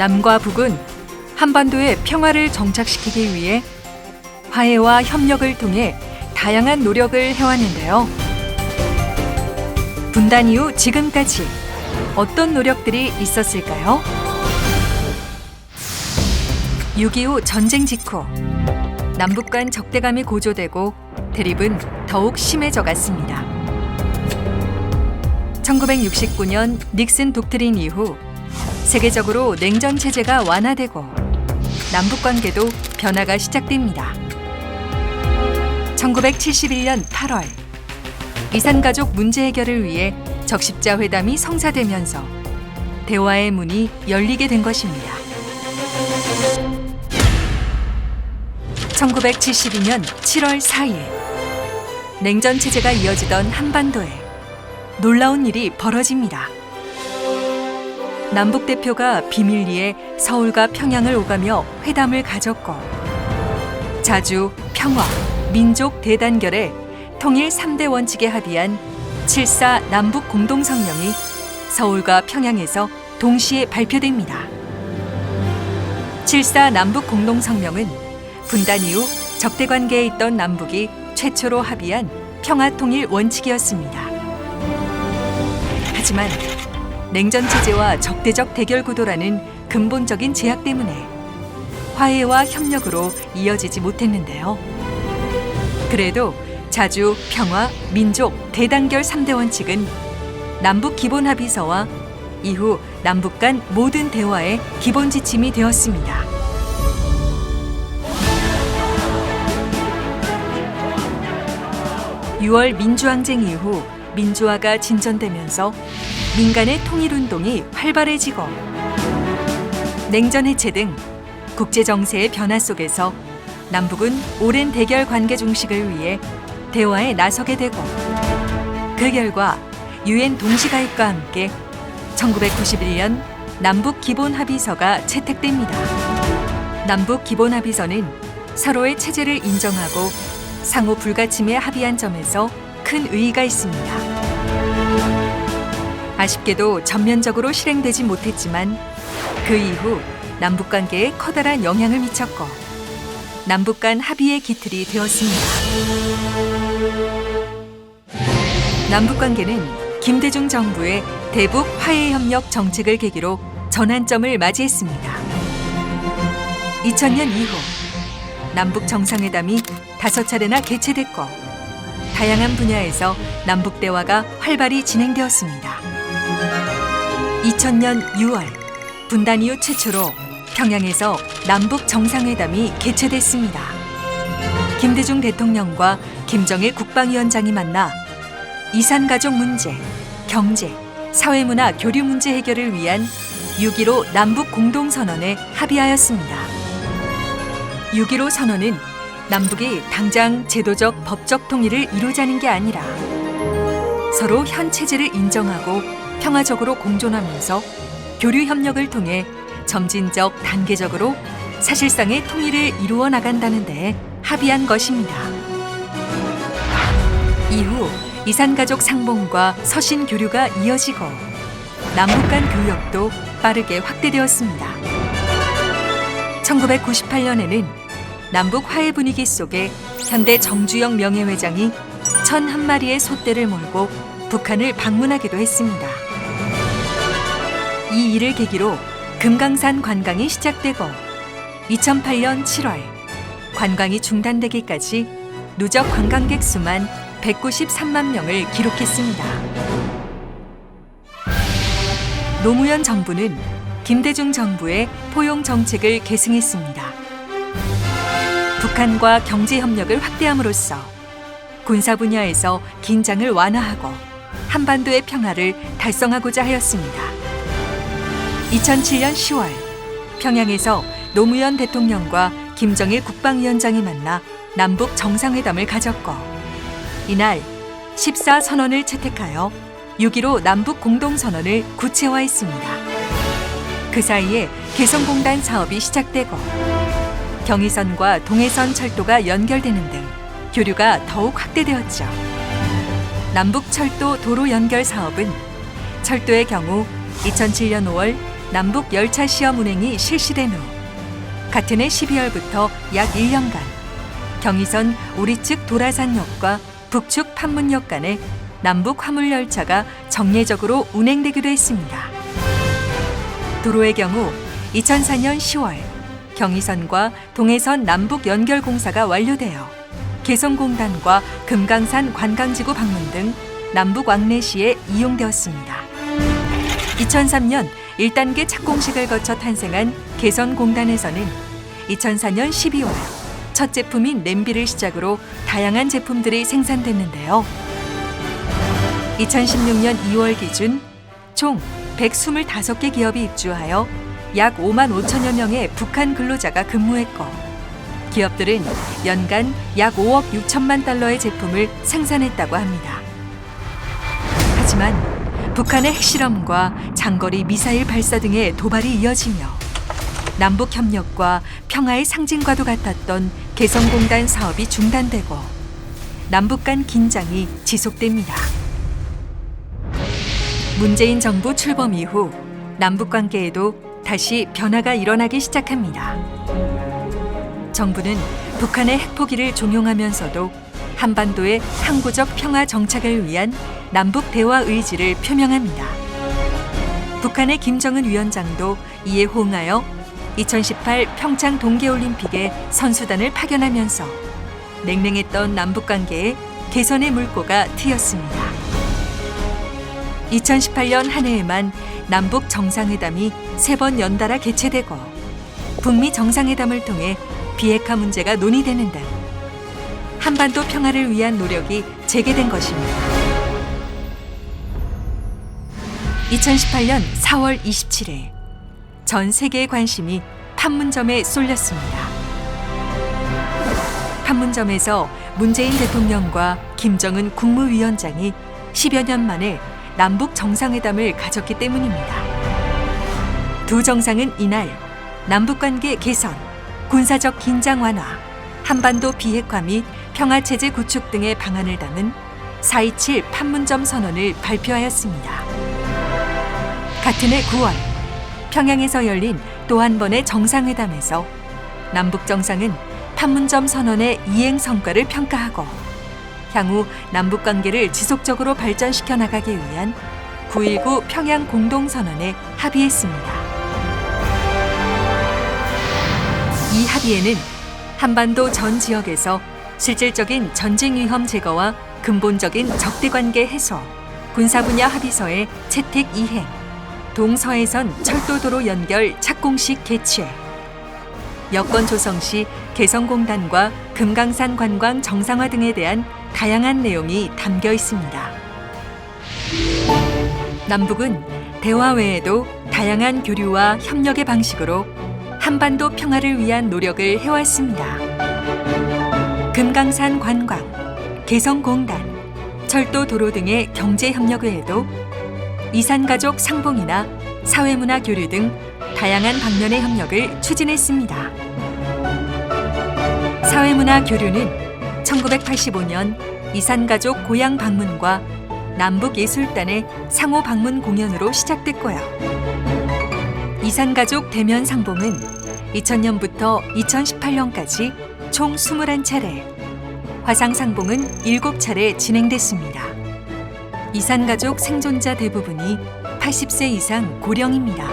남과 북은 한반도의 평화를 정착시키기 위해 화해와 협력을 통해 다양한 노력을 해왔는데요. 분단 이후 지금까지 어떤 노력들이 있었을까요? 6.25 전쟁 직후 남북 간 적대감이 고조되고 대립은 더욱 심해져 갔습니다. 1969년 닉슨 독트린 이후 세계적으로 냉전 체제가 완화되고 남북 관계도 변화가 시작됩니다. 1971년 8월 이산가족 문제 해결을 위해 적십자 회담이 성사되면서 대화의 문이 열리게 된 것입니다. 1972년 7월 4일 냉전 체제가 이어지던 한반도에 놀라운 일이 벌어집니다. 남북 대표가 비밀리에 서울과 평양을 오가며 회담을 가졌고 자주, 평화, 민족 대단결의 통일 3대 원칙에 합의한 7.4 남북 공동성명이 서울과 평양에서 동시에 발표됩니다. 7.4 남북 공동성명은 분단 이후 적대관계에 있던 남북이 최초로 합의한 평화통일 원칙이었습니다. 하지만 냉전체제와 적대적 대결 구도라는 근본적인 제약 때문에 화해와 협력으로 이어지지 못했는데요. 그래도 자주, 평화, 민족, 대단결 3대 원칙은 남북 기본 합의서와 이후 남북 간 모든 대화의 기본 지침이 되었습니다. (6월) 민주항쟁 이후 민주화가 진전되면서 민간의 통일운동이 활발해지고 냉전 해체 등 국제 정세의 변화 속에서 남북은 오랜 대결 관계 종식을 위해 대화에 나서게 되고 그 결과 유엔 동시가입과 함께 1991년 남북 기본 합의서가 채택됩니다. 남북 기본 합의서는 서로의 체제를 인정하고 상호 불가침에 합의한 점에서 큰 의의가 있습니다. 아쉽게도 전면적으로 실행되지 못했지만 그 이후 남북 관계에 커다란 영향을 미쳤고 남북 간 합의의 기틀이 되었습니다. 남북 관계는 김대중 정부의 대북 화해협력 정책을 계기로 전환점을 맞이했습니다. 2000년 이후 남북 정상회담이 5차례나 개최됐고 다양한 분야에서 남북 대화가 활발히 진행되었습니다. 2000년 6월 분단 이후 최초로 평양에서 남북 정상회담이 개최됐습니다. 김대중 대통령과 김정일 국방위원장이 만나 이산가족 문제, 경제, 사회문화 교류 문제 해결을 위한 6.15 남북 공동선언에 합의하였습니다. 6.15 선언은 남북이 당장 제도적, 법적 통일을 이루자는 게 아니라 서로 현 체제를 인정하고 평화적으로 공존하면서 교류 협력을 통해 점진적, 단계적으로 사실상의 통일을 이루어 나간다는 데 합의한 것입니다. 이후 이산가족 상봉과 서신 교류가 이어지고 남북 간 교역도 빠르게 확대되었습니다. 1998년에는 남북 화해 분위기 속에 현대 정주영 명예회장이 1,001마리의 소떼를 몰고 북한을 방문하기도 했습니다. 이 일을 계기로 금강산 관광이 시작되고 2008년 7월 관광이 중단되기까지 누적 관광객 수만 193만 명을 기록했습니다. 노무현 정부는 김대중 정부의 포용 정책을 계승했습니다. 북한과 경제 협력을 확대함으로써 군사 분야에서 긴장을 완화하고 한반도의 평화를 달성하고자 하였습니다. 2007년 10월 평양에서 노무현 대통령과 김정일 국방위원장이 만나 남북 정상회담을 가졌고 이날 14선언을 채택하여 6.15 남북 공동선언을 구체화했습니다. 그 사이에 개성공단 사업이 시작되고 경의선과 동해선 철도가 연결되는 등 교류가 더욱 확대되었죠. 남북철도 도로 연결 사업은 철도의 경우 2007년 5월 남북 열차 시험 운행이 실시된 후 같은 해 12월부터 약 1년간 경의선 우리측 도라산역과 북측 판문역 간에 남북 화물 열차가 정례적으로 운행되기도 했습니다. 도로의 경우 2004년 10월 경의선과 동해선 남북 연결 공사가 완료되어 개성공단과 금강산 관광지구 방문 등 남북 왕래 시에 이용되었습니다. 2003년 1단계 착공식을 거쳐 탄생한 개성공단에서는 2004년 12월 첫 제품인 냄비를 시작으로 다양한 제품들이 생산됐는데요. 2016년 2월 기준 총 125개 기업이 입주하여 약 5만 5천여 명의 북한 근로자가 근무했고 기업들은 연간 약 5억 6천만 달러의 제품을 생산했다고 합니다. 하지만 북한의 핵실험과 장거리 미사일 발사 등의 도발이 이어지며 남북 협력과 평화의 상징과도 같았던 개성공단 사업이 중단되고 남북 간 긴장이 지속됩니다. 문재인 정부 출범 이후 남북 관계에도 다시 변화가 일어나기 시작합니다. 정부는 북한의 핵포기를 종용하면서도 한반도의 항구적 평화 정착을 위한 남북 대화 의지를 표명합니다. 북한의 김정은 위원장도 이에 호응하여 2018 평창 동계올림픽에 선수단을 파견하면서 냉랭했던 남북 관계에 개선의 물꼬가 트였습니다. 2018년 한 해에만 남북 정상회담이 3번 연달아 개최되고 북미 정상회담을 통해 비핵화 문제가 논의되는 등 한반도 평화를 위한 노력이 재개된 것입니다. 2018년 4월 27일 전 세계의 관심이 판문점에 쏠렸습니다. 판문점에서 문재인 대통령과 김정은 국무위원장이 10여 년 만에 남북 정상회담을 가졌기 때문입니다. 두 정상은 이날 남북관계 개선, 군사적 긴장 완화, 한반도 비핵화 및 평화체제 구축 등의 방안을 담은 4.27 판문점 선언을 발표하였습니다. 같은 해 9월 평양에서 열린 또 한 번의 정상회담에서 남북 정상은 판문점 선언의 이행 성과를 평가하고 향후 남북 관계를 지속적으로 발전시켜 나가기 위한 9.19 평양 공동선언에 합의했습니다. 이 합의에는 한반도 전 지역에서 실질적인 전쟁 위험 제거와 근본적인 적대관계 해소, 군사 분야 합의서의 채택 이행, 동서해선 철도도로 연결 착공식 개최, 여권 조성 시 개성공단과 금강산 관광 정상화 등에 대한 다양한 내용이 담겨 있습니다. 남북은 대화 외에도 다양한 교류와 협력의 방식으로 한반도 평화를 위한 노력을 해왔습니다. 금강산 관광, 개성공단, 철도 도로 등의 경제 협력 외에도 이산가족 상봉이나 사회문화 교류 등 다양한 방면의 협력을 추진했습니다. 사회문화 교류는 1985년 이산가족 고향 방문과 남북예술단의 상호 방문 공연으로 시작됐고요. 이산가족 대면 상봉은 2000년부터 2018년까지 총 21차례, 화상 상봉은 7차례 진행됐습니다. 이산가족 생존자 대부분이 80세 이상 고령입니다.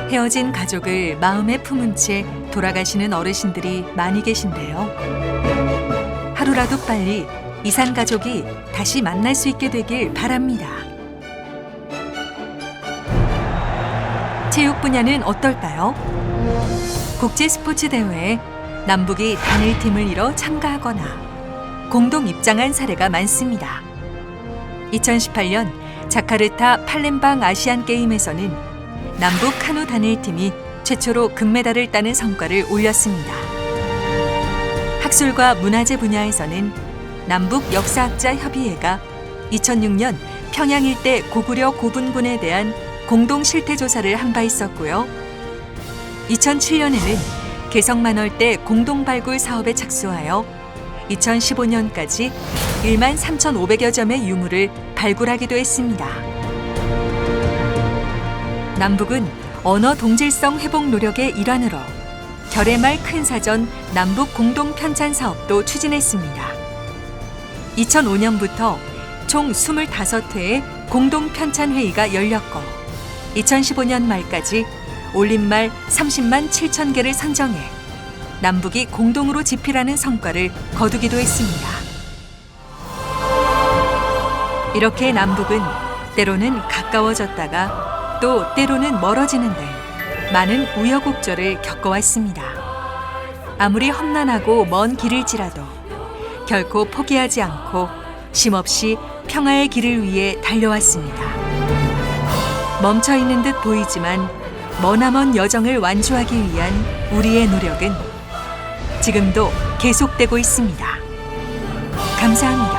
헤어진 가족을 마음에 품은 채 돌아가시는 어르신들이 많이 계신데요. 하루라도 빨리 이산가족이 다시 만날 수 있게 되길 바랍니다. 체육 분야는 어떨까요? 국제 스포츠 대회에 남북이 단일팀을 이뤄 참가하거나 공동 입장한 사례가 많습니다. 2018년 자카르타 팔렘방 아시안 게임에서는 남북 카누 단일팀이 최초로 금메달을 따는 성과를 올렸습니다. 학술과 문화재 분야에서는 남북 역사학자 협의회가 2006년 평양 일대 고구려 고분군에 대한 공동 실태 조사를 한 바 있었고요. 2007년에는 개성만월대 공동 발굴 사업에 착수하여 2015년까지 1만 3,500여 점의 유물을 발굴하기도 했습니다. 남북은 언어 동질성 회복 노력의 일환으로 결의말 큰 사전 남북 공동 편찬 사업도 추진했습니다. 2005년부터 총 25회의 공동 편찬 회의가 열렸고 2015년 말까지 올림말 30만 7천 개를 선정해 남북이 공동으로 집필하는 성과를 거두기도 했습니다. 이렇게 남북은 때로는 가까워졌다가 또 때로는 멀어지는 등 많은 우여곡절을 겪어왔습니다. 아무리 험난하고 먼 길일지라도 결코 포기하지 않고 쉼없이 평화의 길을 위해 달려왔습니다. 멈춰있는 듯 보이지만 머나먼 여정을 완주하기 위한 우리의 노력은 지금도 계속되고 있습니다. 감사합니다.